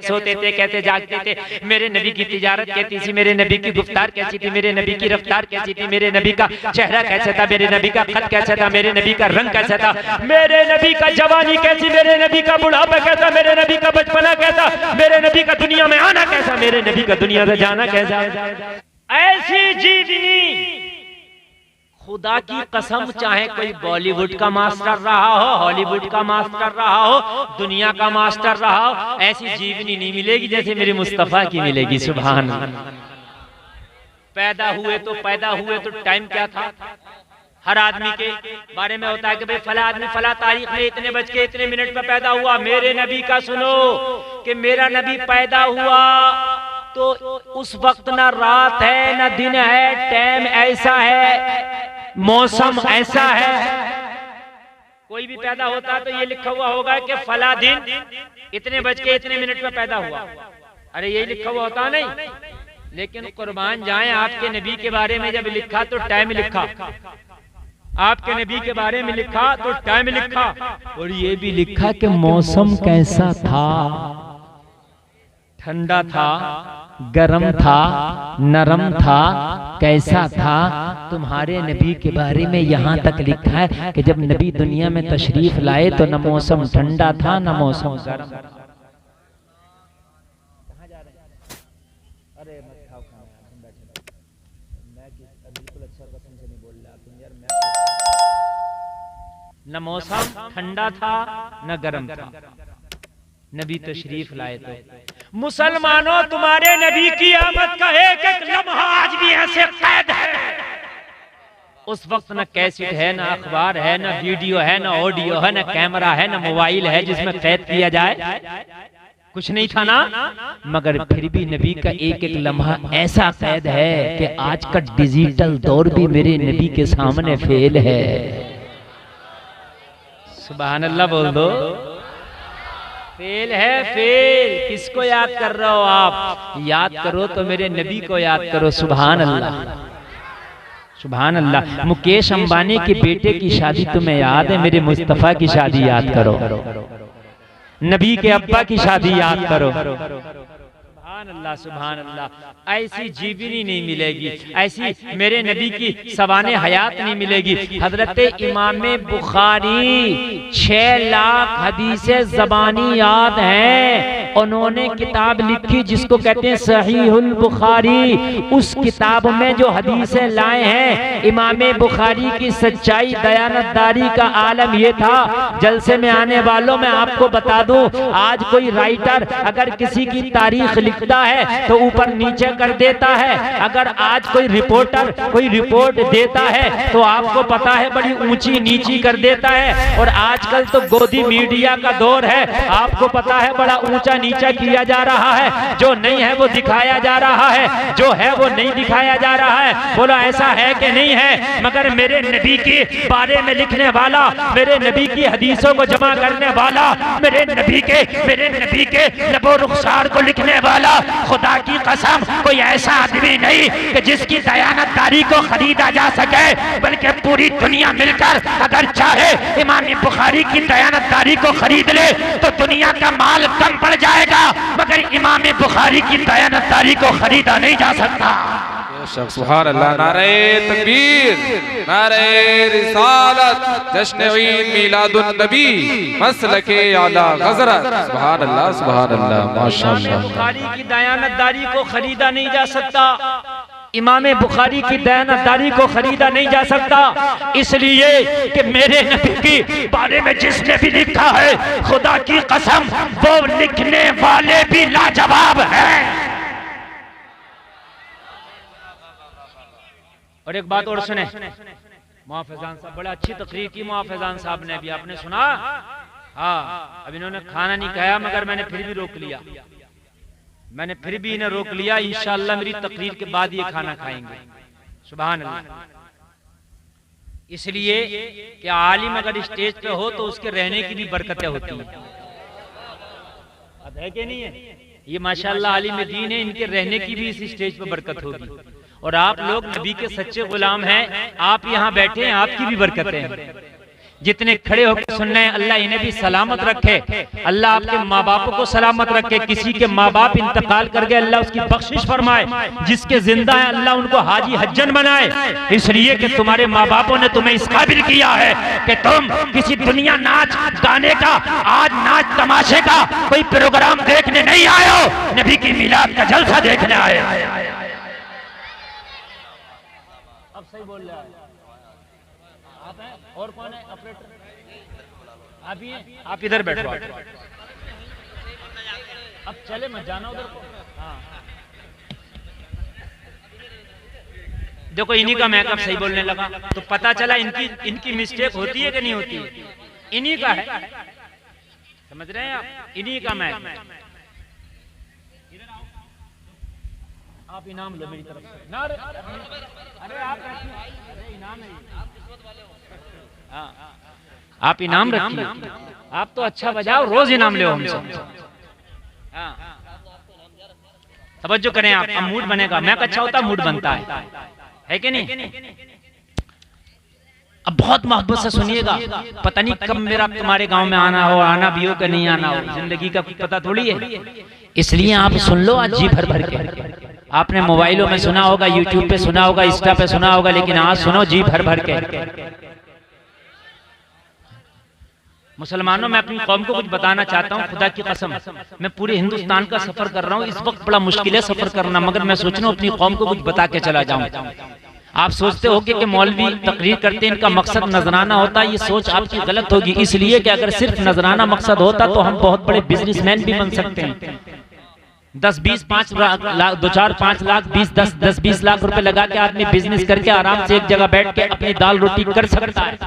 सोते थे, कैसे जागते थे, मेरे नबी की तिजारत कैसी थी, मेरे नबी की गुफ्तार कैसी थी, मेरे नबी की रफ्तार कैसी थी, मेरे नबी का चेहरा कैसा था, मेरे नबी का खत कैसा था, मेरे नबी का रंग कैसा था, मेरे नबी का जवानी कैसी, मेरे नबी का बुढ़ापा कैसा, मेरे नबी का बचपना कैसा, मेरे नबी का दुनिया में आना कैसा, मेरे नबी का दुनिया से जाना कैसा। ऐसी जीवनी खुदा की कसम, चाहे कोई बॉलीवुड का मास्टर रहा हो, हॉलीवुड का मास्टर रहा हो, दुनिया का मास्टर रहा हो, ऐसी जीवनी नहीं मिलेगी जैसे मेरे मुस्तफा की मिलेगी। सुभान अल्लाह। पैदा हुए तो टाइम क्या था? हर आदमी के बारे में होता है कि भाई फला आदमी फला तारीख में इतने बज के इतने मिनट में पैदा हुआ। मेरे नबी का सुनो कि मेरा नबी पैदा हुआ तो उस वक्त ना रात है ना दिन है, टाइम ऐसा है, मौसम ऐसा है। कोई भी पैदा होता तो ये लिखा हुआ होगा कि फला दिन इतने बज के इतने मिनट में पैदा हुआ, अरे यही लिखा हुआ होता नहीं। लेकिन कुर्बान जाएं, आपके नबी के बारे में जब लिखा तो टाइम लिखा, आपके नबी के बारे में लिखा तो टाइम लिखा, और ये भी लिखा कि मौसम कैसा था, ठंडा था, गरम था, नरम था, कैसा था। तुम्हारे नबी के बारे में यहाँ तक लिखा है कि जब नबी दुनिया में तशरीफ लाए तो न मौसम ठंडा था न मौसम गरम। कहाँ जा रहे हैं? अरे मत खाओ खाना, ठंडा चलो। मैं बिल्कुल अच्छा कसम से नहीं बोल रहा तुम यार। न मौसम ठंडा था न गरम था, नबी तशरीफ लाए तो। मुसलमानों, तुम्हारे नबी की आमद का एक एक लम्हा आज भी ऐसे कैद है। उस वक्त न कैसेट है, न अखबार है, न वीडियो है, न ऑडियो है, न कैमरा है, न मोबाइल है जिसमें कैद किया जाए, कुछ नहीं था ना। मगर फिर भी नबी का एक एक लम्हा ऐसा कैद है कि आज का डिजिटल दौर भी मेरे नबी के सामने फेल है। सुभान अल्लाह बोल दो। फेल है, फेल। किसको याद कर रहे हो आप? याद करो तो मेरे नबी को याद करो। सुभान अल्लाह, सुभान अल्लाह। मुकेश अंबानी के बेटे की शादी तुम्हें याद है? मेरे मुस्तफा की शादी याद करो। नबी के अब्बा की शादी याद करो। सुभान अल्लाह, सुभान अल्लाह। ऐसी जीवनी नहीं मिलेगी, ऐसी मेरे नबी की सवाने हयात नहीं मिलेगी। हजरत इमाम बुखारी 6 लाख हदीसें ज़बानी याद हैं। उन्होंने किताब लिखी जिसको कहते हैं सहीहुल बुखारी। उस किताब में जो हदीसें लाए हैं, इमाम बुखारी की सच्चाई दयानतदारी का आलम ये था। जलसे में आने वालों में आपको बता दूं, आज कोई राइटर अगर किसी की तारीख लिखता है तो ऊपर नीचे कर देता है। अगर आज कोई रिपोर्टर कोई रिपोर्ट देता है तो आपको पता है बड़ी ऊंची नीची कर देता है। और आजकल तो गोदी मीडिया का दौर है, आपको पता है बड़ा ऊंचा नीचा किया जा रहा है। जो नहीं है वो दिखाया जा रहा है, जो है वो नहीं दिखाया जा रहा है। बोलो ऐसा है कि नहीं है? मगर मेरे नबी के बारे में लिखने वाला, मेरे नबी की हदीसों को जमा करने वाला, मेरे नबी के लबो रुखसार को लिखने वाला, खुदा की कसम कोई ऐसा आदमी नहीं कि जिसकी दयानतदारी को खरीदा जा सके। बल्कि पूरी दुनिया मिलकर अगर चाहे इमाम बुखारी की दयानतदारी को खरीद ले तो दुनिया का माल कम पड़ जाएगा, मगर इमाम बुखारी की दयानतदारी को खरीदा नहीं जा सकता। सुभान अल्लाह। नारे तकबीर, नारे रिसालत, जश्न ईद मिलादुन नबी, मसलके आला गज़रत। सुभान अल्लाह, सुभान अल्लाह, माशाअल्लाह। बुखारी की दयानतदारी को खरीदा नहीं जा सकता, इमाम बुखारी की दयानतदारी को खरीदा नहीं जा सकता। इसलिए कि मेरे नबी के बारे में जिसने भी लिखा है, खुदा की कसम वो लिखने वाले भी लाजवाब हैं। और एक बात और सुने, मुआफ़िज़ान साहब बड़ा अच्छी तकरीर की मुआफ़िज़ान साहब ने भी, आपने सुना? हाँ, अब इन्होंने खाना नहीं खाया मगर मैंने फिर भी रोक लिया, मैंने फिर भी इन्हें रोक लिया। इंशाअल्लाह मेरी तकरीर के बाद ये खाना खाएंगे। सुभान अल्लाह। इसलिए कि आलिम अगर स्टेज पे हो तो उसके रहने की भी बरकतें होती हैं। अब है कि नहीं है? ये माशाअल्लाह आलिम दीन है, इनके रहने की भी इस स्टेज पे बरकत होगी। और आप लोग नबी के सच्चे गुलाम हैं, आप यहाँ बैठे हैं, आपकी भी बरकतें हैं। जितने खड़े होकर सुन रहे हैं, अल्लाह इन्हें भी सलामत रखे, अल्लाह आपके माँ बापों को सलामत रखे। किसी के माँ बाप इंतकाल कर गए, अल्लाह उसकी बख्शिश फरमाए। जिसके जिंदा है अल्लाह उनको हाजी हज्जन बनाए, इसलिए कि तुम्हारे माँ बापों ने तुम्हें इस काबिल किया है कि तुम किसी दुनिया नाच गाने का, आज नाच तमाशे का कोई प्रोग्राम देखने नहीं आए हो, नबी की मिलाद का जलसा देखने आए। अब सही बोल रहा है। आप हैं? और कौन है ऑपरेटर? आप ही हैं? आप इधर बैठो। अब चले मत जाना उधर को। हाँ देखो इन्हीं का मैकअप सही बोलने लगा तो पता चला इनकी मिस्टेक होती है कि नहीं होती है, इन्हीं का है, समझ रहे हैं आप, इन्हीं का मैकअप। आप इनाम लो मेरी तरफ से ना। अरे आप इनाम है, आप इनाम रखिए। आप तो अच्छा बजाओ, रोज इनाम ले हमसे। तवज्जो करें आप, अब मूड बनेगा। मैक अच्छा होता मूड बनता है कि नहीं? अब बहुत मोहब्बत से सुनिएगा, पता नहीं कब मेरा तुम्हारे गांव में आना हो, आना भी हो कि नहीं आना हो, जिंदगी का पता थोड़ी है। इसलिए आप सुन लो आज जी भर भर के। आपने मोबाइलों में सुना होगा, यूट्यूब पे सुना होगा, इंस्टा पे सुना होगा, लेकिन आज सुनो जी भर भर के। मुसलमानों, मैं अपनी कौम को कुछ बताना चाहता हूँ, खुदा की कसम। मैं पूरे हिंदुस्तान का सफर कर रहा हूँ, इस वक्त बड़ा मुश्किल है सफर करना, मगर मैं सोच रहा हूँ अपनी कौम को कुछ बता के चला जाऊँ। आप सोचते हो कि मौलवी तकरीर करते हैं, इनका मकसद नजराना होता है, ये सोच आपकी गलत होगी। इसलिए कि अगर सिर्फ नजराना मकसद होता तो हम बहुत बड़े बिजनेसमैन भी बन सकते हैं। 10-20 5 लाख 2-4-5 लाख 10-20 लाख रुपए लगा के आदमी बिजनेस करके आराम से एक जगह बैठ के अपनी दाल रोटी कर सकता है,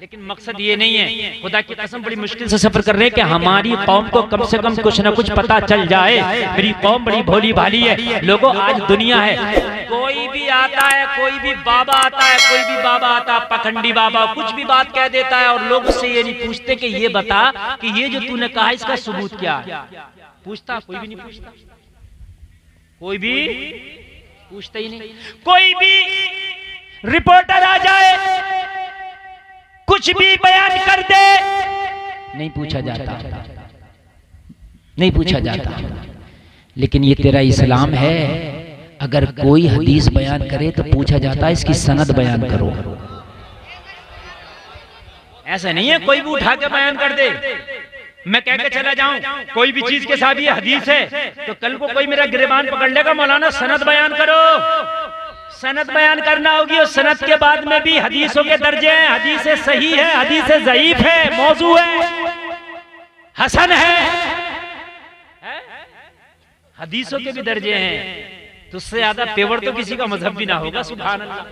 लेकिन मकसद ये नहीं है। खुदा की कसम बड़ी मुश्किल से सफर कर रहे हैं कि हमारी कौम को कम से कम कुछ ना कुछ पता चल जाए। मेरी कौम बड़ी भोली भाली है लोगों, आज दुनिया है, कोई भी आता है, कोई भी बाबा आता है, कोई भी बाबा आता है, पखंडी बाबा कुछ भी बात कह देता है, और लोग उससे ये नहीं पूछते कि ये बता कि ये जो तूने कहा इसका सबूत क्या है। पूछता कोई भी नहीं पूछता, कोई भी पूछता ही नहीं। कोई भी रिपोर्टर आ जाए, कुछ भी बयान कर दे, नहीं पूछा जाता, नहीं पूछा जाता। लेकिन ये तेरा इस्लाम है, अगर कोई हदीस बयान करे तो पूछा जाता है इसकी सनद बयान करो। ऐसा नहीं है कोई भी उठा के बयान कर दे, मैं कह के चला जाऊं कोई भी चीज के साथ ये हदीस है, तो कल को कोई मेरा गिरबान पकड़ लेगा, मौलाना सनद बयान करो। सनद बयान करना होगी, और सनद के बाद में भी हदीसों के दर्जे हैं, हदीस सही है, हदीस ज़ईफ है, मौजू है, हसन है, हदीसों के भी दर्जे हैं। तो उससे ज्यादा पेवर तो किसी का मजहब भी ना होगा। सुभान अल्लाह।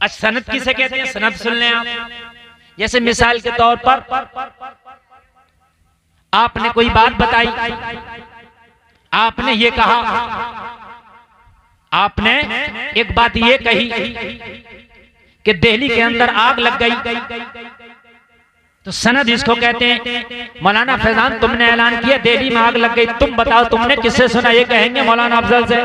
अच्छा सनद किसे कहते हैं? सनद सुन लें आप। जैसे मिसाल के तौर पर आपने कोई बात बताई, आपने ये कहा, आपने एक बात ये कही कि दिल्ली के अंदर आग लग गई, तो सनद इसको कहते हैं। मौलाना फैजान तुमने ऐलान किया दिल्ली में आग लग गई, तुम बताओ तुमने किससे सुना? ये कहेंगे मौलाना अफजल से।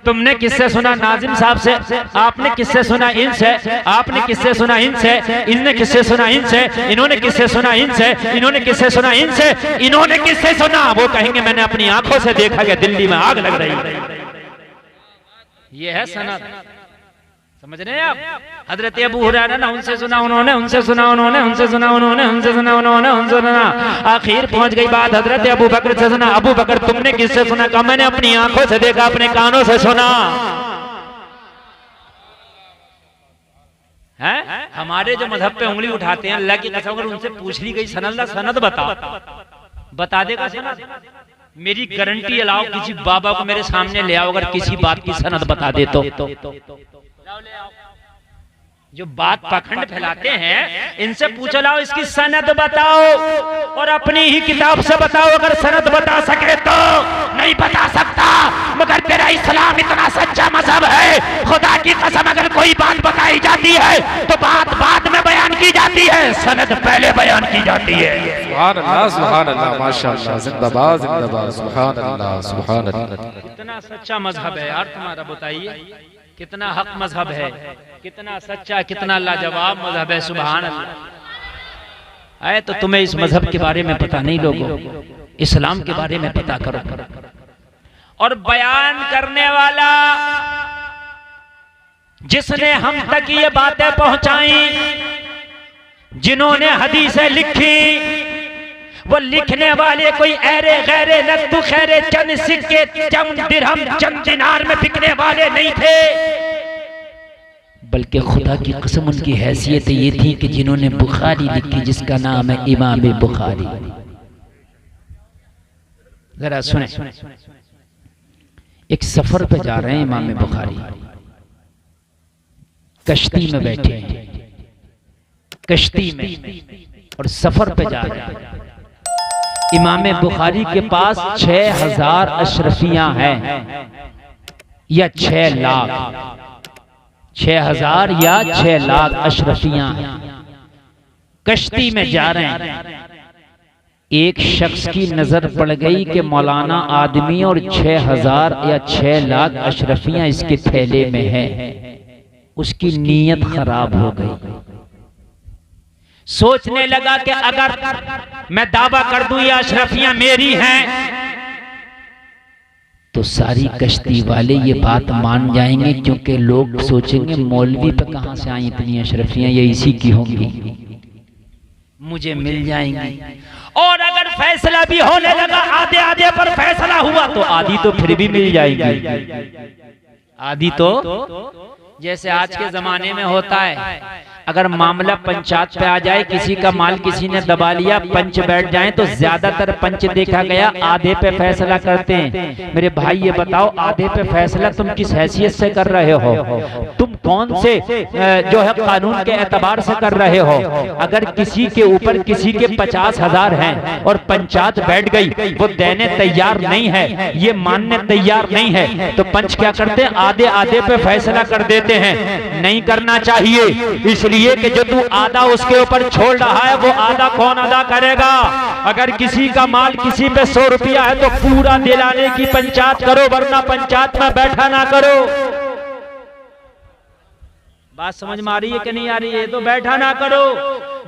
तुमने किससे सुना? नाजिम साहब से। आपने किससे सुना? इनसे। आपने किससे सुना? इनसे। इनने किससे सुना? इनसे। इन्होंने किससे सुना? इनसे। इन्होंने किससे सुना? इनसे। इन्होंने किससे सुना? वो कहेंगे मैंने अपनी आंखों से देखा कि दिल्ली में आग लग रही। ये है सनद, समझ रहे हैं आप? हजरत अबू हुरैरा ने उनसे सुना, उन्होंने उनसे सुना, उन्होंने उनसे सुना, उन्होंने उनसे सुना, उन्होंने उनसे सुना, आखिर पहुंच गई बात हजरत अबू बकर से सुना। अबू बकर तुमने किससे सुना? कहा मैंने अपनी आंखों से देखा, अपने कानों से सुना। है हमारे जो मजहब पे उंगली उठाते हैं, अल्लाह की कसम अगर उनसे पूछ ली गई सनद बता देगा सनद। मेरी गारंटी अलाओ, किसी बाबा को मेरे सामने ले आओ, अगर किसी बात की सनद बता दे तो। जो बात पाखंड फैलाते हैं इनसे पूछ लाओ इसकी सनद बताओ, और अपनी ही किताब से बताओ। अगर सनद बता सके तो, नहीं बता सकता। मगर तेरा इस्लाम इतना सच्चा मजहब है, खुदा की कसम अगर कोई बात बताई जाती है तो बात बाद में बयान की जाती है, सनद पहले बयान की जाती है। सुभान अल्लाह, सुभान अल्लाह, माशाअल्लाह, जिंदाबाद जिंदाबाद, सुभान अल्लाह, सुभान अल्लाह। इतना सच्चा मजहब है यार तुम्हारा, बताइए। कितना हक मजहब है, कितना सच्चा, कितना लाजवाब मजहब है। सुभान अल्लाह। आए तो तुम्हें इस मजहब के बारे में पता नहीं, लोगों इस्लाम के बारे में पता करो। और बयान करने वाला जिसने हम तक ये बातें पहुंचाई, जिन्होंने हदीसें लिखी, वो लिखने वाले कोई ऐरे गैरे लत्तू खैरे चंद सिक्के चंद दिरहम चंद दिनार में बिकने वाले नहीं थे, बल्कि खुदा की कसम उनकी हैसियत ये थी कि जिन्होंने बुखारी लिखी, जिसका नाम है इमाम बुखारी। जरा सुने, एक सफर पे जा रहे हैं इमाम बुखारी, कश्ती में बैठे हैं, कश्ती में, और सफर पे जा रहे हैं। इमाम बुखारी के पास 6000 अशरफियां हैं या 6 लाख, 6000 या 6 लाख अशरफियां हैं। कश्ती में जा रहे हैं, एक शख्स की नजर पड़ गई कि मौलाना आदमी और 6000 या 6 लाख अशरफियां इसके थैले में है। उसकी नीयत खराब हो गई। सोचने लगा कि अगर मैं दावा कर दूं ये अशरफियां मेरी हैं, तो सारी कश्ती वाले ये बात मान जाएंगे, क्योंकि लोग सोचेंगे मौलवी पे कहां से आई इतनी अशरफियां, ये इसी की होंगी, मुझे मिल जाएंगी। और अगर फैसला भी होने लगा, आधे आधे पर फैसला हुआ, तो आधी तो फिर भी मिल जाएगी। आधी तो जैसे आज के जमाने में होता है, अगर मामला पंचायत पे आ जाए, किसी का माल किसी ने दबा लिया, पंच बैठ जाए, तो ज्यादातर पंच देखा गया आधे पे फैसला करते हैं। मेरे भाई ये बताओ, आधे पे फैसला तुम किस हैसियत से कर रहे हो? तुम कौन से जो है कानून के एतबार से कर रहे हो? अगर किसी के ऊपर किसी के 50,000 हैं और पंचायत बैठ गई, वो देने तैयार नहीं है, ये मानने तैयार नहीं है, तो पंच क्या करते हैं? आधे आधे पे फैसला कर देते हैं। नहीं करना चाहिए, इसलिए कि जो तू आधा उसके ऊपर छोड़ रहा है, वो आधा कौन अदा करेगा? अगर किसी का माल किसी पे 100 रुपया है, तो पूरा दिलाने की पंचायत करो, वरना पंचायत में बैठा ना करो। बात समझ में आ रही है कि नहीं आ रही है? तो बैठा ना करो,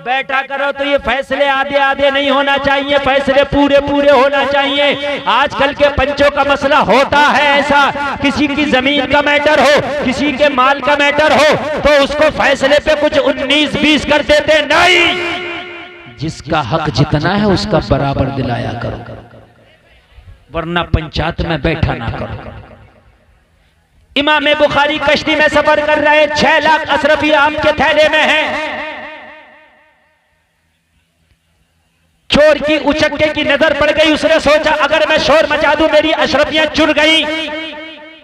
बैठा करो तो ये फैसले आधे आधे नहीं होना चाहिए, फैसले पूरे पूरे होना चाहिए। आजकल के पंचों का मसला होता है ऐसा, किसी की जमीन का मैटर हो, किसी के माल का मैटर हो, तो उसको फैसले पे कुछ 19-20 कर देते। नहीं, जिसका हक जितना है उसका बराबर दिलाया करो, वरना पंचायत में बैठा ना करो। इमाम बुखारी कश्ती में सफर कर रहे, 6 लाख अशरफी आपके थैले में है। चोर की उचक्के की नजर पड़ गई, उसने सोचा अगर मैं शोर मचा दूं मेरी अशरफियां चुर गई।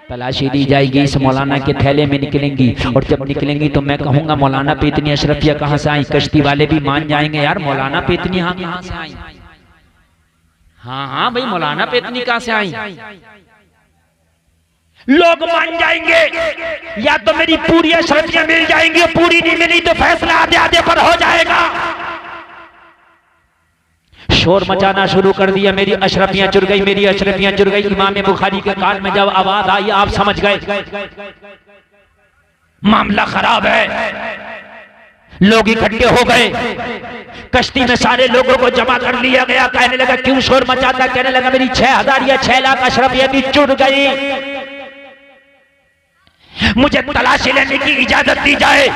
तलाशी दी जाएगी, इस मौलाना के थैले में निकलेंगी, और जब निकलेंगी तो मैं कहूंगा मौलाना पे इतनी अशरफियां कहां से आई? कश्ती वाले भी मान जाएंगे, यार मौलाना पे इतनी कहां से आई? हाँ भाई, मौलाना पे इतनी कहां से आई? लोग मान जाएंगे, या तो मेरी पूरी अशरफियां मिल जाएंगी, पूरी नहीं मिली तो फैसला आधे आधे पर हो जाएगा। शोर मचाना शुरू कर दिया, मेरी अशरफियां चुर गई, मेरी अशरफियां चुर गई। इमाम बुखारी के कान में जब आवाज आई, आप समझ गए मामला खराब है। लोग इकट्ठे हो गए, कश्ती में सारे लोगों को जमा कर लिया गया। कहने लगा क्यों शोर मचाता? कहने लगा मेरी 6000 या 6 लाख अशरफियां भी चुर गई, मुझे तलाशी लेने की इजाजत दी जाए।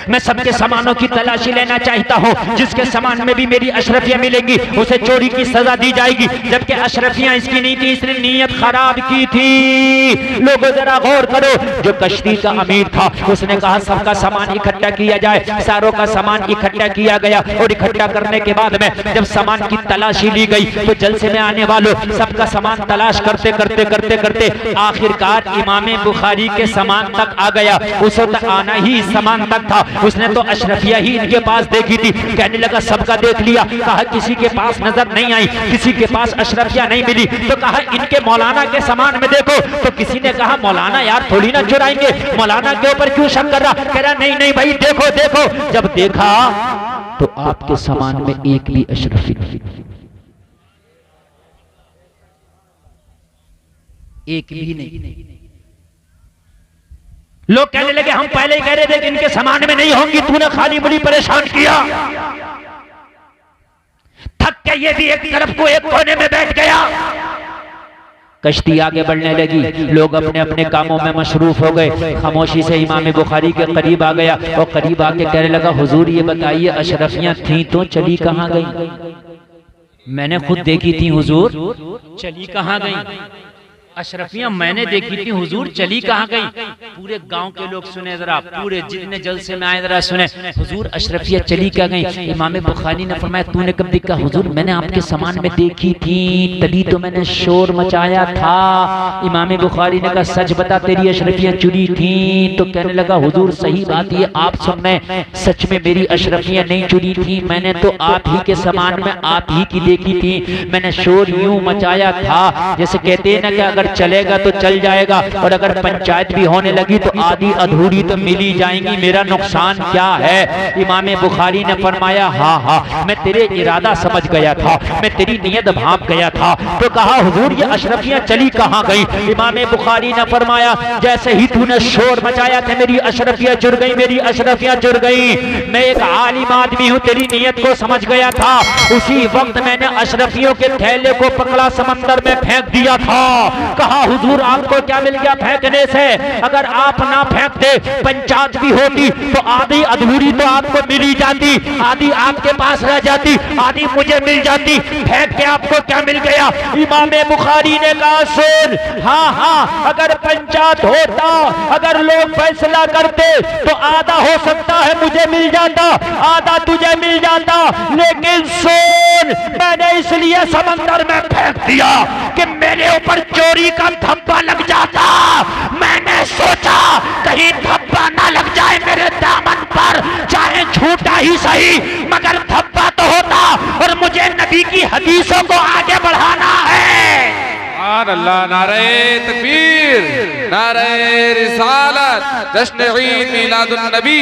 मैं सबके सामानों की तलाशी लेना चाहता हूँ, जिसके सामान में भी मेरी अशरफियां मिलेंगी उसे चोरी की सजा दी जाएगी। जबकि अशरफियां इसकी नहीं थी, इसने नीयत खराब की थी। लोगों जरा गौर करो, जो कश्ती का अमीर था उसने कहा सबका सामान इकट्ठा किया जाए। सारों का सामान इकट्ठा किया गया, और इकट्ठा करने के बाद में जब सामान की तलाशी ली गई, तो जलसे में आने वालों सबका सामान तलाश करते करते करते करते आखिरकार इमाम बुखारी के सामान तक आ गया। उसे तक आना ही सामान तक था, उसने तो अशरफिया ही इनके पास देखी थी। कहने लगा सबका देख लिया, कहा किसी के पास नजर नहीं आई, किसी के पास अशरफिया नहीं मिली। तो कहा इनके मौलाना के सामान में देखो। तो किसी ने कहा मौलाना यार थोड़ी ना चुराएंगे, मौलाना के ऊपर क्यों शक कर रहा? कह रहा नहीं नहीं भाई देखो देखो। जब देखा तो आपके सामान में एक भी अशरफी नहीं, एक भी नहीं। लोग कहने लगे हम पहले ही कह रहे थे कि इनके समान में नहीं होंगी, तूने खाली मुड़ी परेशान किया। थक के ये भी एक तरफ को एक कोने में बैठ गया। कश्ती आगे बढ़ने लगी, लोग अपने अपने कामों में मशरूफ हो गए। खामोशी से इमाम बुखारी के करीब आ गया और करीब आके कहने लगा, हुजूर ये बताइए अशरफियां थी तो चली कहां गई? मैंने खुद देखी थी हुजूर, चली कहां गई? अशरफियां मैंने देखी थी हुजूर, चली कहां गई? पूरे गांव के लोग सुने जरा, पूरे जितने जलसे में आए जरा सुने, हुजूर अशरफियां चली क्या गई? इमाम बुखारी ने फरमाया तूने कब देखा? हुजूर मैंने आपके सामान में देखी थी, तभी तो मैंने शोर मचाया था। इमाम बुखारी ने कहा सच बता तेरी अशरफियां चुरी थी? तो कहने लगा हुजूर सही बात ये आप सुन रहे, सच में मेरी अशरफियां नहीं चुरी थी, मैंने तो आप ही के सामान में आप ही की देखी थी। मैंने शोर यूं मचाया था जैसे कहते हैं ना कि अगर चलेगा तो चल जाएगा और अगर पंचायत भी होने लगी तो आधी अधूरी तो मिल ही जाएंगी, मेरा नुकसान क्या है? इमाम बुखारी ने फरमाया हाँ हाँ मैं तेरे इरादा समझ गया था, मैं तेरी नियत भांप गया था। तो कहा हुजूर ये अशरफियां चली कहां गई? इमाम बुखारी ने फरमाया जैसे ही तूने शोर मचाया था मेरी अशरफियां चुर गई, मेरी अशरफियां चुर गई। मैं एक आलिम आदमी हूं, तेरी नियत को समझ गया था। उसी वक्त मैंने अशरफियों के थैले को पकड़ा, समंदर में फेंक दिया था। कहा हुजूर आपको क्या मिल गया फेंकने से? अगर आप ना फेंकते पंचायत भी होती तो आधी अधूरी तो आपको मिल ही जाती, आधी आपके पास रह जाती, आधी मुझे मिल जाती। फेंक के आपको क्या मिल गया? इमाम बुखारी ने कहा सुन, हाँ हाँ अगर पंचायत होता, अगर लोग फैसला करते तो आधा हो सकता है मुझे मिल जाता, आधा तुझे मिल जाता, लेकिन सुन मैंने इसलिए समंदर में फेंक दिया कि मेरे ऊपर चोरी का धब्बा लग जाता। मैंने सोचा कहीं धब्बा ना लग जाए मेरे दामन पर, चाहे झूठा ही सही मगर धब्बा तो होता, और मुझे नबी की हदीसों को आगे बढ़ाना है। अल्लाह नारे तकबीर, नारे रिसालत, जश्न ईद मिलादुन नबी,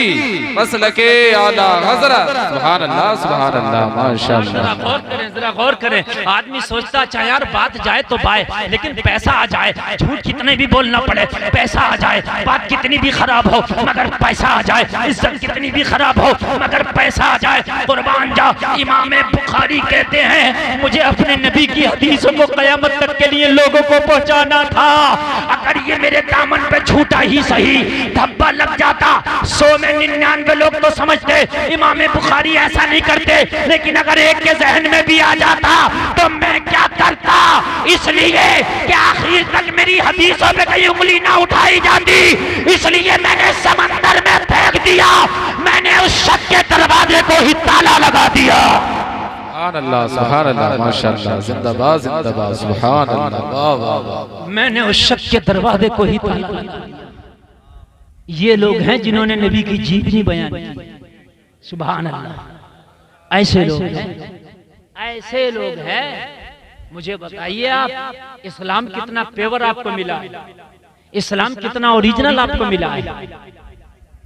मसलके आला हज़रत। सुभान अल्लाह सुभान अल्लाह माशाअल्लाह। जरा गौर करें, आदमी सोचता अच्छा यार बात जाए तो बाय, लेकिन पैसा आ जाए, झूठ कितने भी बोलना पड़े, पैसा आ जाए, बात कितनी भी खराब हो मगर पैसा आ जाए, इज्जत कितनी भी खराब हो मगर पैसा आ जाए, कुर्बान जा। इमाम बुखारी कहते हैं मुझे अपने नबी की हदीसों को क़यामत तक के लिए लोगों को पहुंचाना था। अगर ये मेरे दामन पे झूठा ही सही धब्बा लग जाता, 100 में 99 लोग तो समझते इमाम बुखारी ऐसा नहीं करते, लेकिन अगर एक के जहन में भी आ जाता तो मैं क्या करता? इसलिए कि आखिर तक मेरी हदीसों पे कहीं उंगली ना उठाई जाती, इसलिए मैंने समंदर में फेंक दिया। मैंने उस शक के दरवाजे को ही ताला लगा दिया। अल्लाह सुभान अल्लाह माशाअल्लाह, जिंदाबाद जिंदाबाद, सुभान अल्लाह, वाह वाह वाह। मैंने उस शक के दरवाजे को ही ताला लगा दिया। ये लोग हैं जिन्होंने नबी की जीवनी बयान की, सुभान अल्लाह। ऐसे लोग हैं, ऐसे लोग हैं। मुझे बताइए आप इस्लाम कितना पेवर आपको मिला है, इस्लाम कितना ओरिजिनल आपको मिला है,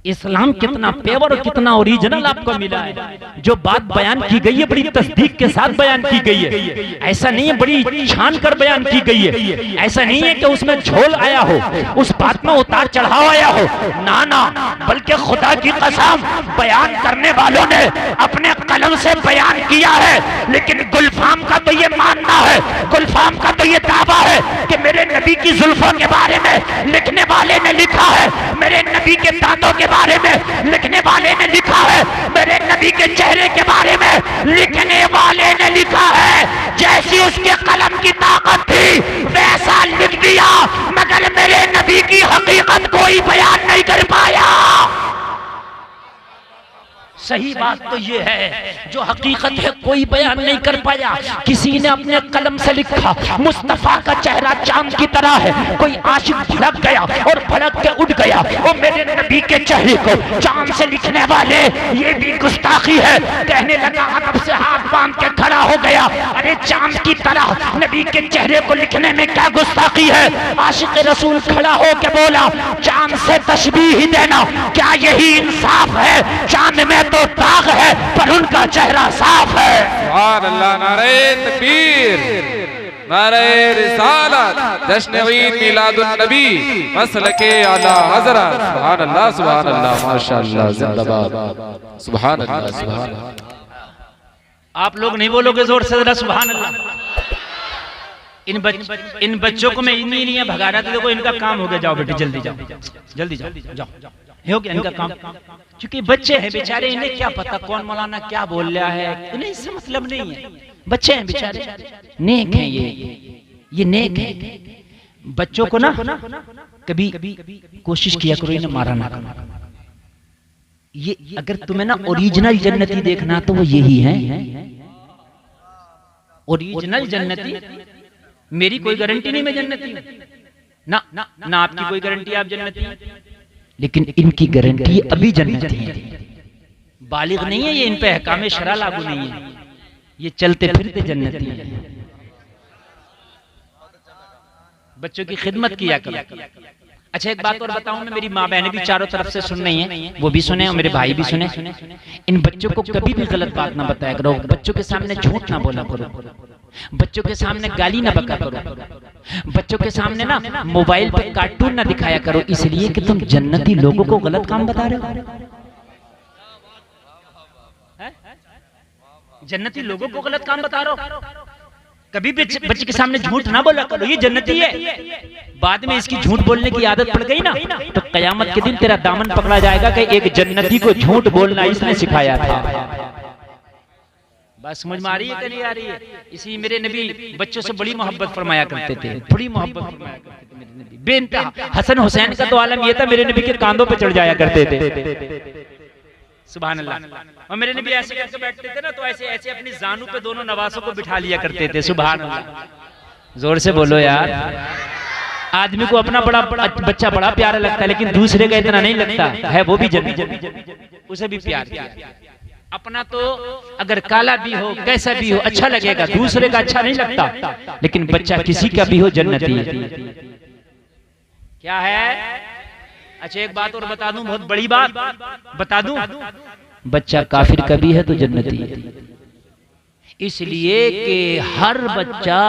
इस्लाम कितना पेवर और कितना ओरिजिनल आपको मिला है। जो बात बयान की गई है बड़ी तस्दीक के साथ बयान की गई है, ऐसा नहीं है बड़ी छान कर बयान की गई है, ऐसा नहीं है कि उसमें झोल आया हो, उस बात में उतार चढ़ाव आया हो, ना ना, बल्कि खुदा की कसम बयान करने वालों ने अपने कलम से बयान किया है। लेकिन गुलफाम का तो ये मानना है, गुलफाम का तो ये दावा है कि मेरे नबी की जुल्फों के बारे में लिखने वाले ने लिखा है, मेरे नबी के दांतों के बारे में लिखने वाले ने लिखा है, मेरे नबी के चेहरे के बारे में लिखने वाले ने लिखा है। जैसी उसके कलम की ताकत थी वैसा लिख दिया, मगर मेरे नबी की हकीकत कोई बयान नहीं कर पाया। सही बात तो ये है, जो हकीकत है कोई बयान नहीं कर पाया। किसी ने अपने कलम से लिखा मुस्तफा का चेहरा चांद की तरह है, कोई आशिक भड़क गया और भड़क के उठ गया, वो मेरे नबी के चेहरे को चांद से लिखने वाले ये भी गुस्ताखी है। कहने लगा अरब से हाथ बांध के खड़ा हो गया, अरे चांद की तरह नबी के चेहरे को लिखने में क्या गुस्ताखी है? आशिक रसूल खड़ा हो के बोला चांद से तशबीह ही देना, क्या यही इंसाफ है? चांद में तो दाग है पर उनका चेहरा साफ है। सुभान अल्लाह, नारे तकबीर, नारे रिसालत जश्न ईद मिलादुन नबी मसलके आला हजरत सुभान अल्लाह माशाअल्लाह जिंदाबाद सुभान अल्लाह सुभान अल्लाह। आप लोग नहीं बोलोगे जोर से जरा सुभान अल्लाह। इन बच्चों को मैं इन्हीं नहीं भगा रहा था, देखो इनका काम हो गया, जाओ बेटे जल्दी जाओ जल्दी जाओ जाओ, हो गया इनका काम। क्योंकि बच्चे हैं बेचारे, इन्हें क्या पता कौन मौलाना क्या बोल रहा है, इन्हें इससे मतलब नहीं है। बच्चे हैं बेचारे, नेक हैं ये नेक है। बच्चों को ना कभी कोशिश किया करो इन्हें मारा ना करो। ये अगर तुम्हें ना ओरिजिनल जन्नती देखना तो वो यही है, ओरिजिनल जन्नती। मेरी कोई गारंटी नहीं मैं जन्नती ना ना आपकी कोई गारंटी आप जन्नती, लेकिन इनकी गारंटी अभी जन्नती है। बालिग नहीं है ये, इन पे अहकाम शरा लागू नहीं है, ये चलते फिरते जन्नती है। बच्चों की खिदमत किया करो। अच्छा एक बात और बताऊं मैं, मेरी माँ बहनें भी चारों तरफ से सुन रही हैं, वो भी सुने और मेरे भाई भी सुने। इन बच्चों को कभी भी गलत बात ना बताया करो, बच्चों के सामने झूठ ना बोला करो, बच्चों के सामने गाली ना बका करो, बच्चों के सामने ना मोबाइल पर कार्टून ना दिखाया करो, इसलिए कि तुम जन्नती लोगों को गलत काम बता रहे हो। जन्नती लोगों को गलत काम बता रहे हो। कभी भी बच्चे के सामने झूठ ना बोला करो, ये जन्नती है। बाद में इसकी झूठ बोलने की आदत पड़ गई ना तो कयामत के दिन तेरा दामन पकड़ा जाएगा कि एक जन्नती को झूठ बोलना इसने सिखाया था। बस समझ में आ रही है कि नहीं आ रही है? इसी मेरे नबी बच्चों से बड़ी मोहब्बत फरमाया करते थे, बड़ी मोहब्बत फरमाया करते थे मेरे नबी बेइंतहा। हसन हुसैन का तो आलम यह था, मेरे नबी के कांधों पे चढ़ जाया करते थे। सुभान अल्लाह। और मेरे नबी ऐसे करके बैठते थे ना तो ऐसे ऐसे अपनी जानू पे दोनों नवासों को बिठा लिया करते थे। सुभान अल्लाह। जोर से बोलो यार। आदमी को अपना बच्चा बड़ा प्यारा लगता है, लेकिन दूसरे का इतना नहीं लगता है, वो भी जन्नती, उसे भी प्यार किया। अपना तो अगर काला भी हो कैसा भी हो अच्छा लगेगा, दूसरे का अच्छा नहीं लगता, लेकिन बच्चा किसी का भी हो जन्नती क्या है। अच्छा एक बात और बता दूं, बहुत बड़ी बात बता दूं, बच्चा काफिर का भी है तो जन्नती है। इसलिए कि हर बच्चा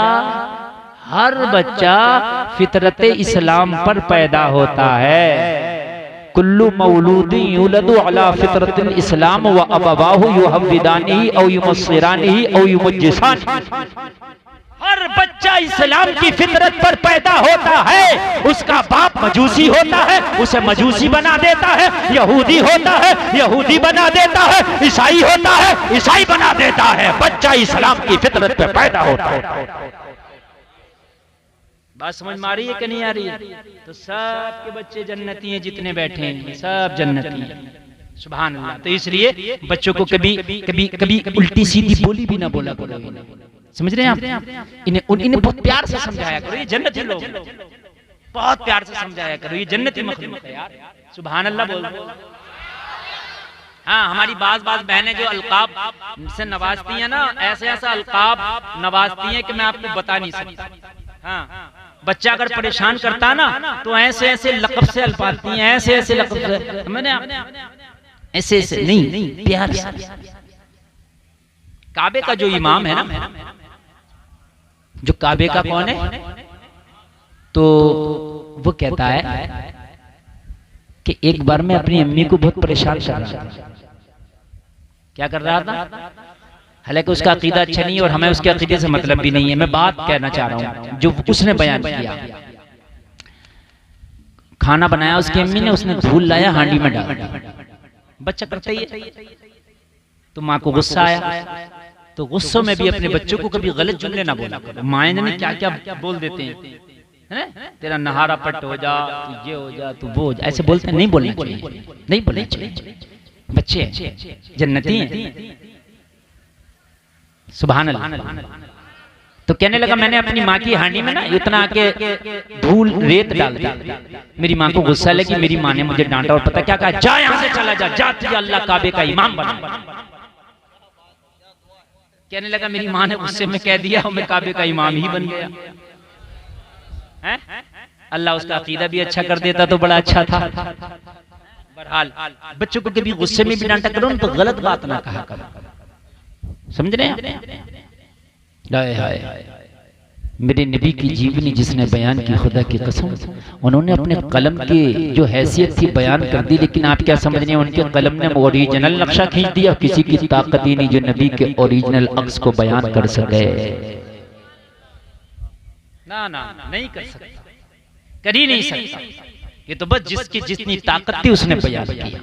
फितरत इस्लाम पर पैदा होता है। कुल्लु मौलूदी युलदु अला फितरतिल इस्लाम व अबवाहु युहव्विदानिही औ युमस्सिरानिही औ युमज्जिसानिही। हर बच्चा इस्लाम की फितरत पर पैदा होता है। उसका बाप मजूसी होता है, उसे मजूसी बना देता है, यहूदी होता है, यहूदी बना देता है, ईसाई होता है, ईसाई बना देता है। बच्चा इस्लाम की फितरत पर पैदा होता है। बात समझ में आ रही है कि नहीं आ रही है? तो सबके बच्चे जन्नती हैं, जितने बैठे हैं सब जन्नती हैं। सुभान अल्लाह। तो इसलिए बच्चों को कभी कभी कभी उल्टी सीधी बोली भी ना बोला करो। समझ रहे हैं आप? इन्हें बहुत प्यार से समझाया करो, ये जन्नती लोग, बहुत प्यार से समझाया करो, ये जन्नती मखलूक है यार। सुभान अल्लाह बोल। हाँ हमारी बाज बहनें जो अलकाब से नवाजती हैं ना, ऐसे ऐसा अलकाब नवाजती हैं कि मैं आपको बता नहीं सकता। हाँ बच्चा अगर परेशान करता ना तो ऐसे ऐसे लक़ब से अलपाती हैं, ऐसे ऐसे लक़ब से, मैंने ऐसे ऐसे नहीं प्यार से। काबे का जो इमाम है ना, जो काबे का कौन है, तो वो कहता है कि एक बार मैं अपनी अम्मी को बहुत परेशान कर रहा था। क्या कर रहा था? हालांकि उसका अकीदा अच्छा नहीं है और हमें उसके अकीदे से मतलब भी नहीं है। मैं बात कहना चाह रहा हूं जो उसने बयान किया। खाना बनाया उसकी अम्मी ने, उसने धूल लाया हांडी में डाल, बच्चा करता ही है। तो माँ को गुस्सा आया, तो गुस्सों में भी अपने बच्चों को कभी गलत जुमले ना बोला। माँ ने क्या क्या बोल देते हैं, है ना? तेरा नहारा पट हो जा, तू ये हो जा, तू वो हो जा, ऐसे बोलते हैं। नहीं बोलना चाहिए, नहीं बोलना चाहिए। बच्चे जन्नती हैं। सुभान अल्लाह। तो कहने लगा मैंने अपनी माँ की हांडी में ना इतना के धूल रेत डाल दी। मेरी माँ को गुस्सा लगी, मेरी माँ ने मुझे डांटा और पता क्या कहा, जा यहाँ से चला जा, तुझे अल्लाह काबे का इमाम बना। कहने लगा मेरी माँ ने गुस्से में कह दिया और मैं काबे का इमाम ही बन गया। हैं? अल्लाह उसका अकीदा भी अच्छा कर देता तो बड़ा अच्छा था। बहरहाल बच्चों को कभी गुस्से में भी डांटा करो तो गलत बात ना कहा करो। समझ रहे हैं? मेरे नबी की जीवनी जिसने बयान की, खुदा की कसम, उन्होंने अपने कलम की जो हैसियत थी बयान कर दी, लेकिन आप क्या समझ रहे हैं, उनके कलम ने ओरिजिनल नक्शा खींच दिया। किसी की ताकत ही नहीं जो नबी के ओरिजिनल अक्स को बयान कर सके। ना ना नहीं कर सकता, कर ही नहीं सकता। ये तो बस जिसकी जितनी ताकत थी उसने बयान किया।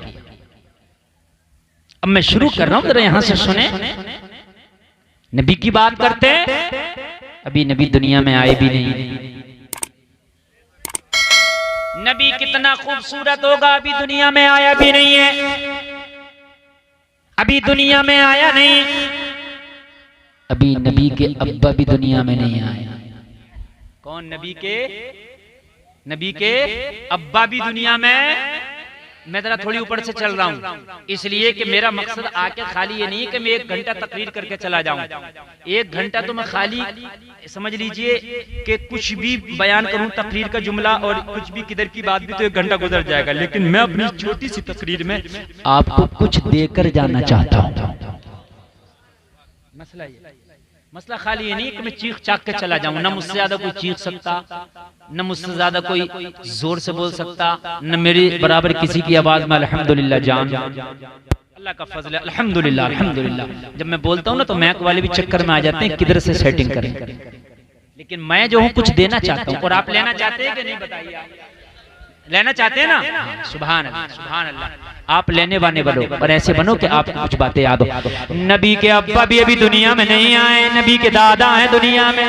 अब मैं शुरू कर रहा हूं, जरा यहां से सुने। नबी की बात करते हैं, अभी नबी दुनिया में आए भी नहीं। नबी कितना खूबसूरत होगा, अभी दुनिया में आया भी नहीं है। अभी दुनिया में आया नहीं, अभी नबी के अब्बा भी दुनिया में नहीं आया। कौन? नबी के अब्बा भी दुनिया में। मैं जरा थोड़ी ऊपर से चल रहा हूं, इसलिए कि मेरा मकसद आके खाली ये नहीं कि मैं 1 घंटा तकरीर करके चला जाऊं। 1 घंटा तो मैं खाली समझ लीजिए कि कुछ भी बयान करूं, तकरीर का जुमला और कुछ भी किधर की बात भी, तो 1 घंटा गुजर जाएगा। लेकिन मैं अपनी छोटी सी तकरीर में आपको कुछ देकर जाना चाहता हूं। मसला खाली ये नहीं कि मैं चीख चाक के चला जाऊं। न मुझसे ज्यादा कोई चीख सकता, न मुझसे ज्यादा कोई जोर से बोल सकता, न मेरी बराबर किसी की आवाज में अल्हम्दुलिल्लाह जान। अल्लाह का फजल है, अल्हम्दुलिल्लाह अल्हम्दुलिल्लाह। जब मैं बोलता हूं ना तो मैक वाले भी चक्कर में आ जाते हैं किधर से सेटिंग करें। लेकिन मैं जो हूं कुछ देना चाहता हूं, और आप लेना चाहते हैं कि नहीं बताइए? लेना चाहते हैं ना? सुभान अल्लाह, सुभान अल्लाह। आप लेने वाले बनो, और ऐसे बनो कि आप कुछ बातें याद हो। नबी के अब्बा भी अभी दुनिया में नहीं आए, नबी के दादा हैं दुनिया में,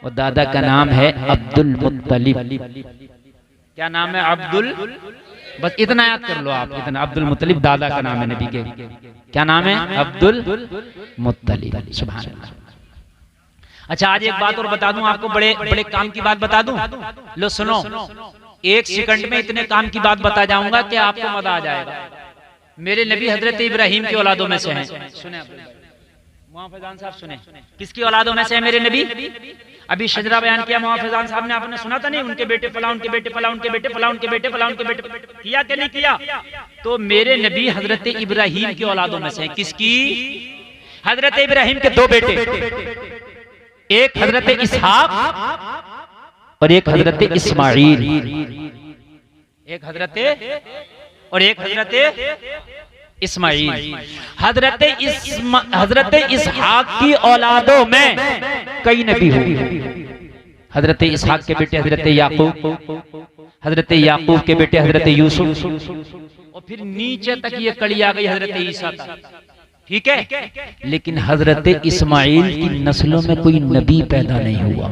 और दादा का नाम है अब्दुल मुत्तलिब। क्या नाम है? अब्दुल। बस इतना याद कर लो आप, इतना। अब्दुल मुत्तलिब दादा का नाम है नबी के। क्या नाम है? अब्दुल मुत्तलिब। सुभान अल्लाह। अच्छा, आज एक बात और बता दूं आपको, बड़े बड़े काम की बात बता दूं। लो सुनो, 1 सेकंड में इतने काम की बात बता जाऊंगा कि आपको मजा आ जाएगा। मेरे नबी हजरत इब्राहिम की औलादों में से हैं। सुने मुहाफिजान साहब, सुने किसकी औलादों में से है मेरे नबी? अभी शजरा बयान किया मुहाफिजान साहब ने, आपने सुना था नहीं? उनके बेटे फला, उनके बेटे फला, उनके बेटे फला, उनके बेटे फला, उनके बेटे किया कि नहीं किया? तो मेरे नबी हजरत इब्राहिम की औलादों में से हैं। किसकी? हजरत इब्राहिम के 2 बेटे, एक हजरत इसहाक और एक हजरत इस्माइल। एक हजरत और एक हजरत इस्माइल। हजरत इसहाक की औलादों में कई नबी हुए। हजरत इसहाक के बेटे हजरत याकूब, हजरत याकूब के बेटे हजरत यूसुफ, और फिर नीचे तक ये कड़ी आ गई हजरत ईसा तक। ठीक है, लेकिन हजरत इस्माइल की नस्लों में कोई नबी पैदा नहीं हुआ।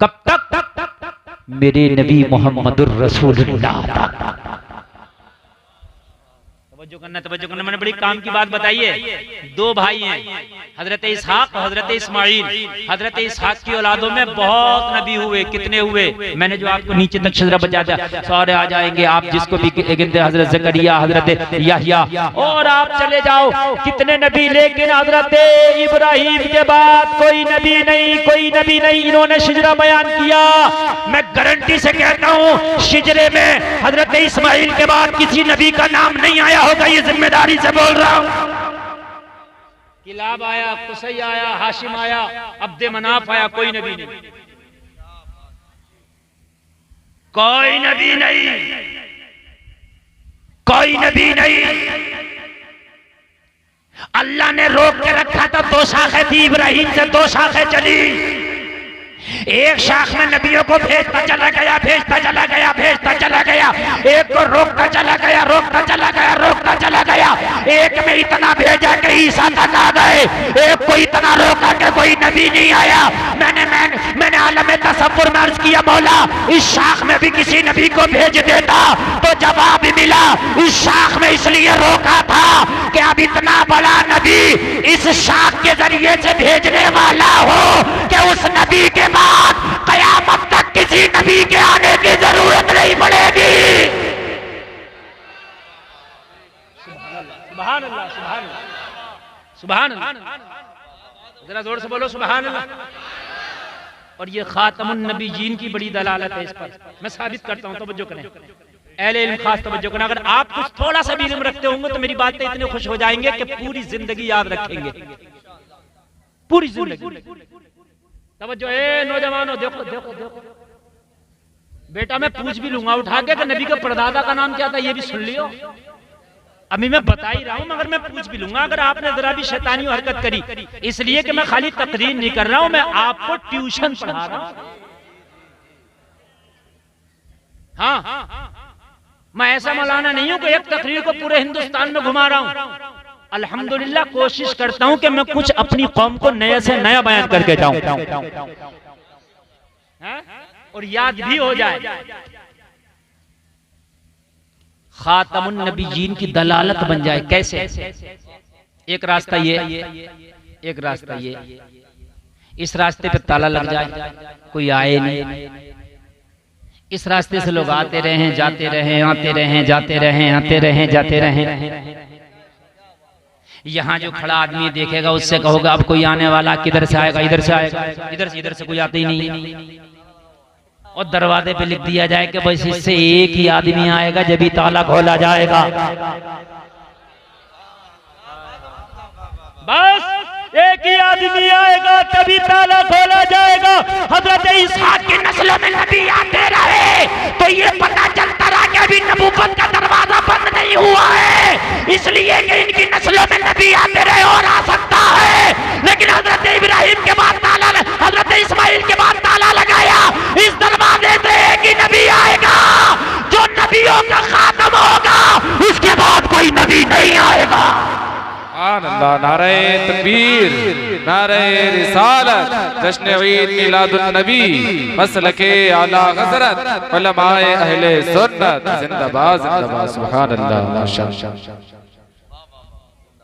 कब तक? मेरे नबी मोहम्मदुर रसूलुल्लाह। तवज्जो करना, मैंने बड़ी काम की बात बताई है। 2 भाई हैं, हजरत इसहाक और हजरत इस्माइल। हजरत इसहाक की औलादों में बहुत नबी हुए। कितने हुए? मैंने जो आपको नीचे तक शजरा बजा दिया, सारे आ जाएंगे। आप जिसको भी गिनते, हजरत जकरिया, हजरत याहया, और आप चले जाओ कितने नबी। लेकिन हजरत इब्राहिम के बाद कोई नबी नहीं, कोई नबी नहीं। इन्होंने शजरा बयान किया। मैं गारंटी से कहता हूँ, शजरे में हजरत इस्माइल के बाद किसी नबी का नाम नहीं आया होगा। ये जिम्मेदारी से बोल रहा हूं। किलाब आया, कुसै आया, हाशिम आया, अब्दे मनाफ आया, कोई नबी नहीं, कोई नबी नहीं, कोई नबी नहीं। अल्लाह ने रोक के रखा था। 2 शाखें थी इब्राहिम से, 2 शाखें चली। एक शाख में नबियों को भेजता चला गया, भेजता चला गया, भेजता चला गया। एक को रोकता चला गया, रोकता चला गया, रोकता चला गया। एक में इतना भेजा कि ईसा तक आ गए, एक को इतना रोका कि कोई नबी नहीं आया। मैंने आलम तसव्वुर में अर्ज किया, मौला इस शाख में भी किसी नबी को भेज देता तो जवाब मिला, इस शाख में इसलिए रोका था कि अब इतना बड़ा नबी इस शाख के जरिए से भेजने वाला हो कि उस नबी के बाद कयामत तक किसी नबी के आने की जरूरत नहीं पड़ेगी। सुभान अल्लाह, सुभान अल्लाह, सुभान अल्लाह। जरा जोर से बोलो सुभान अल्लाह। और ये खातमुन नबीयीन की बड़ी दलालत है इस पर। मैं साबित करता हूं, तवज्जो करें अहले इल्म, खास तवज्जो करना। अगर आप कुछ थोड़ा सा भी इल्म रखते होंगे तो मेरी बातें इतने खुश हो जाएंगे कि पूरी जिंदगी याद रखेंगे, पूरी जिंदगी। तवज्जो, नौजवानों देखो देखो देखो, बेटा मैं पूछ भी लूंगा उठा के कि नबी के परदादा का नाम क्या था, ये भी सुन लियो। अभी मैं बता ही रहा हूं मगर मैं पूछ भी लूंगा अगर आपने जरा भी शैतानी हरकत करी, इसलिए कि मैं खाली तकरीर नहीं कर रहा हूं, मैं आपको ट्यूशन पढ़ा रहा हूं। हाँ, मैं ऐसा मौलाना नहीं हूं कि एक तकरीर को पूरे हिंदुस्तान में घुमा रहा हूं। अल्हम्दुलिल्लाह कोशिश करता हूं कि मैं कुछ अपनी कौम को नए से नया बयान करके जाऊं और याद भी हो जाए। खातमुन नबीयीन की दलालत बन जाए। कैसे? एक रास्ता ये, एक रास्ता ये, इस रास्ते पे ताला लग जाए, कोई आए नहीं, इस रास्ते से लोग आते रहे जाते रहे, आते रहे जाते रहे, आते रहे जाते रहे। यहाँ जो खड़ा आदमी देखेगा उससे कहोगा अब कोई आने वाला, किधर से आएगा? इधर से आएगा, इधर से कोई आता ही नहीं। और दरवाजे पे लिख दिया जाए कि बस इससे एक ही आदमी आएगा जब भी ताला खोला जाएगा। बस एक ही आदमी आएगा तभी ताला खोला जाएगा। हजरत इसहाक की नस्लों में नबी आते रहे तो ये पता चलता रहा कि अभी नबूवत का दरवाजा बंद नहीं हुआ है, इसलिए कि इनकी नस्लों में नबी आते रहे और आ सकता है। लेकिन हजरत इब्राहिम के बाद ताला, हजरत इस्माइल के बाद ताला लगाया। इस दरवाजे से एक ही नबी आएगा जो नबियों का खातम होगा, उसके बाद कोई नबी नहीं आएगा। अल्लाह, नारे तकबीर, नारे रिसालत, जश्न ईद मिलादुन नबी, मसलके आला हज़रत, उलमाए अहले सुन्नत, जिंदाबाद जिंदाबाद, सुभान अल्लाह, माशाअल्लाह।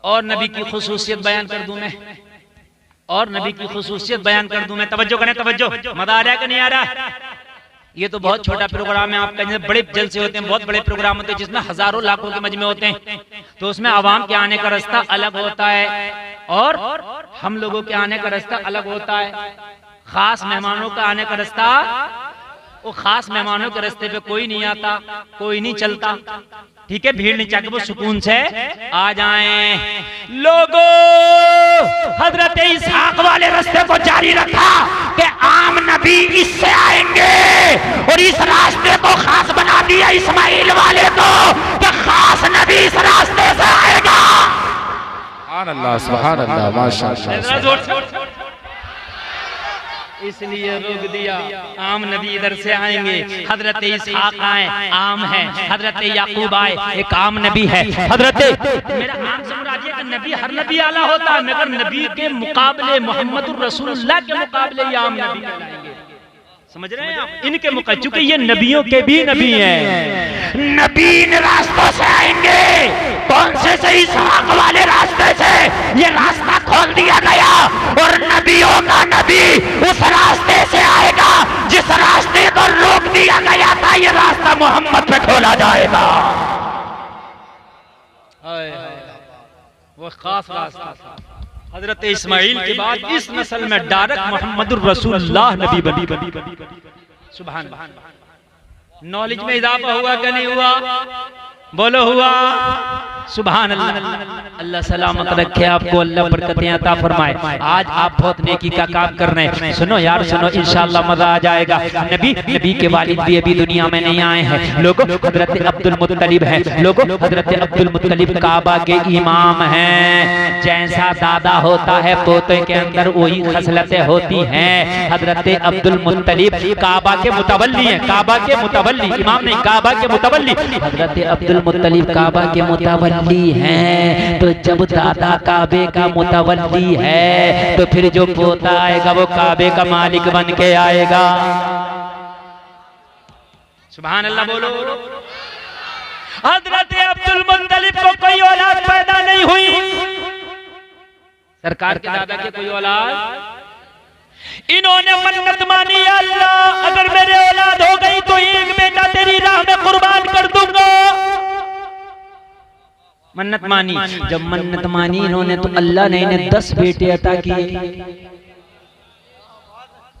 और नबी की खुसूसियत बयान कर दूं मैं, और नबी की खुसूसियत बयान कर दूं मैं। तवज्जो करें, तवज्जो। मजा आ रहा है कि नहीं आ रहा? ये तो बहुत छोटा प्रोग्राम है आपका, जैसे बड़े जलसे होते हैं, बहुत बड़े प्रोग्राम होते हैं जिसमें हजारों लाखों के मजमे होते हैं, तो उसमें आवाम के आने का रास्ता अलग होता है और हम लोगों के आने का रास्ता अलग होता है। खास मेहमानों का आने का रास्ता, वो खास मेहमानों के रास्ते पे कोई नहीं आता, कोई नहीं चलता, ठीक है, भीड़ नहीं चाहिए, वो सुकून से आ जाएं। लोगों, हजरत इसहाक वाले रास्ते को जारी रखा कि आम नबी इससे आएंगे और इस रास्ते को खास बना दिया इस्माइल वाले को कि खास नबी इस रास्ते से आएगा। सुभान अल्लाह, सुभान अल्लाह, माशाअल्लाह। इसलिए रोक दिया, आम नबी इधर से आएंगे। हजरत इसहाक आए, आम है। हजरत याकूब आए, एक आम नबी है। हजरत, मेरा आम से मुराद ये कि नबी हर नबी आला होता है, मगर नबी के मुकाबले, मोहम्मद रसूलुल्लाह के मुकाबले ये आम नबी कहलाएंगे। समझ रहे हैं आप? इनके मुकाबले, चूंकि ये नबियों के भी नबी हैं, नबी इन रास्तों से आएंगे। कौन से? इसहाक वाले रास्ते से ये रास्ता खोल दिया गया और नबियों का नबी उस रास्ते से आएगा जिस रास्ते को रोक दिया गया था, ये रास्ता मोहम्मद पे खोला जाएगा। वो खास रास्ता था। हजरत इस्माइल के बाद इस नस्ल में डायरेक्ट मोहम्मद रसूलुल्लाह नबी बनी। सुभान अल्लाह। नॉलेज में इजाफा हुआ क्या नहीं हुआ? बोलो हुआ। सुभान अल्लाह। अल्लाह सलामत रखे आपको, अल्लाह बरकतें अता फरमाए। आज आप बहुत नेकी का काम कर रहे हैं। सुनो यार, सुनो, इंशाअल्लाह मजा आ जाएगा। नबी के वालिद भी अभी दुनिया में नहीं आए हैं। लोगों, हजरत अब्दुल मुत्तलिब है। लोगों, हजरत अब्दुल मुत्तलिब काबा के इमाम हैं। जैसा दादा होता है पोते के अंदर वही खसलतें होती हैं। हजरत अब्दुल मुत्तलिब काबा के मुतवल्ली हैं। काबा के मुतवल्ली, इमाम नहीं, काबा के मुतवल्ली। हजरत अब्दुल मुत्तलिब काबा के मुतवल्ली हैं। तो जब दादा काबे का मुतवल्ली है तो फिर जो पोता आएगा वो काबे का मालिक बन के आएगा। सुभान अल्लाह बोलो। हजरत अब्दुल मुत्तलिब को कोई औलाद पैदा नहीं हुई। सरकार के दादा के कोई औलाद, इन्होंने मन्नत मानी, अल्लाह अगर मेरे औलाद हो गई तो एक बेटा तेरी राह में कुर्बान कर दूंगा। मन्नत मानी। जब मन्नत मानी इन्होंने तो अल्लाह ने इन्हें 10 बेटे अता किए।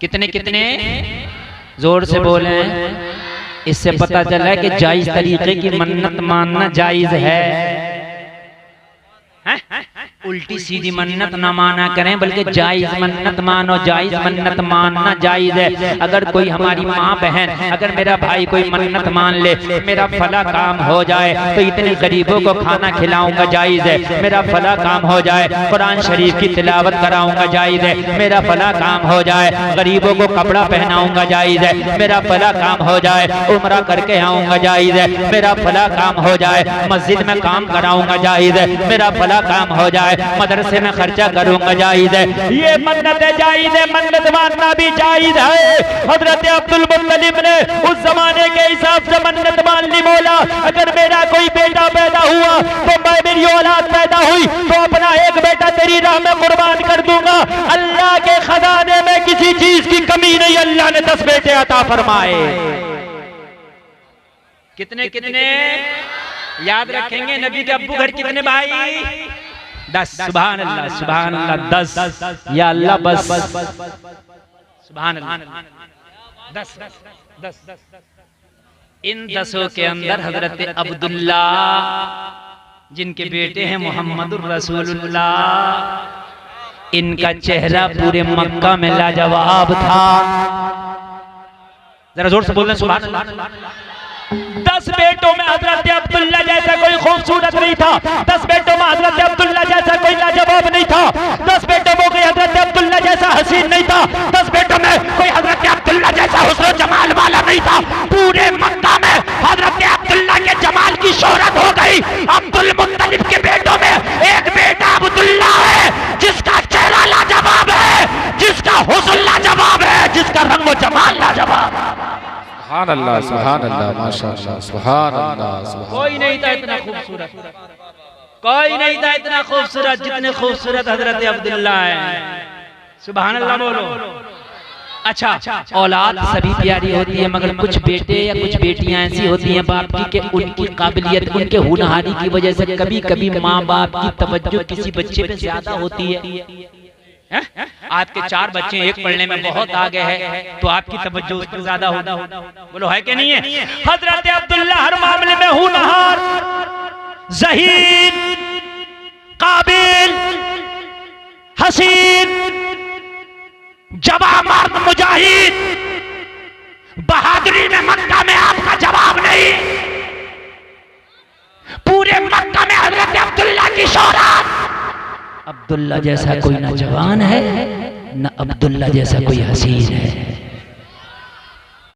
कितने कितने? जोर से बोले। इससे पता चला है कि जायज तरीके की मन्नत मानना जायज है। उल्टी सीधी मन्नत ना माना करें, बल्कि जायज मन्नत मानो। जायज मन्नत मानना जायज है। अगर कोई हमारी माँ बहन, अगर मेरा भाई कोई मन्नत मान ले, मेरा फला काम हो जाए तो इतने गरीबों को खाना खिलाऊंगा, जायज है। मेरा फला काम हो जाए, कुरान शरीफ की तिलावत कराऊंगा, जायज है। मेरा फला काम हो जाए, गरीबों को कपड़ा पहनाऊंगा, जायज है। मेरा फला काम हो जाए, उम्रा करके आऊंगा, जायज है। मेरा फला काम हो जाए, मस्जिद में काम कराऊंगा, जायज है। मेरा फला काम हो जाए, मदरसे में खर्चा करूंगा, जायज है। ये मन्नत जायज है, मन्नत मानना भी जायज है। हजरत अब्दुल मुत्तलिब ने उस जमाने के हिसाब से मन्नत मान ली। बोला अगर मेरा कोई बेटा पैदा हुआ तो मैं, मेरी औलाद पैदा हुई तो अपना एक बेटा तेरी राह में कुर्बान कर दूंगा। अल्लाह के खजाने में किसी चीज की कमी नहीं, अल्लाह ने 10 बेटे अता फरमाए। कितने कितने याद रखेंगे? नबी के अब्बू घर कितने भाई? 10। सुभान अल्लाह, सुभान अल्लाह। 10 या अल्लाह बस, सुभान अल्लाह। 10। इन 10 के अंदर हजरत अब्दुल्ला, जिनके बेटे हैं मोहम्मदुर रसूलुल्लाह, इनका चेहरा पूरे मक्का में लाजवाब था। जरा जोर से बोलना सुभान अल्लाह। 10 बेटों में हजरत अब्दुल्ला जैसा कोई खूबसूरत नहीं था। 10 बेटों में हजरत अब्दुल्ला जैसा कोई लाजवाब नहीं था। 10 बेटों में कोई हजरत अब्दुल्ला जैसा हसीन नहीं था। 10 बेटों में कोई हजरत अब्दुल्ला जैसा हुस्न जमाल वाला नहीं था। पूरे मक्का में हजरत अब्दुल्ला के जमाल की शोहरत हो गई। अब्दुल मुत्तलिब के बेटों में एक बेटा अब्दुल्ला है, जिसका चेहरा लाजवाब है, जिसका हुस्न लाजवाब है, जिसका रंग व जमाल लाजवाब है। सुभान अल्लाह, सुभान अल्लाह, माशाअल्लाह, सुभान अल्लाह। कोई नहीं था इतना खूबसूरत, कोई नहीं था इतना खूबसूरत जितने खूबसूरत हजरत अब्दुल्ला है। सुभान अल्लाह बोलो। अच्छा, औलाद सभी प्यारी होती है, मगर कुछ बेटे या कुछ बेटियां ऐसी होती हैं बाप की कि उनकी काबिलियत, उनके हुनहारी की वजह से कभी कभी माँ बाप की तवज्जो किसी बच्चे पे ज्यादा होती है। आपके 4 बच्चे, एक पढ़ने में बहुत आगे है तो आपकी तवज्जो उस पर ज्यादा होगा। बोलो है कि नहीं है? हजरत अब्दुल्ला हर मामले में हुनहार, ज़हीन, काबिल, हसीन, जवाब मर्द, मुजाहिद, बहादुरी में मक्का में आपका जवाब नहीं। पूरे मक्का में हजरत अब्दुल्ला की शोहरत। अब्दुल्ला जैसा कोई ना जवान है, न अब्दुल्ला जैसा कोई हसीन है।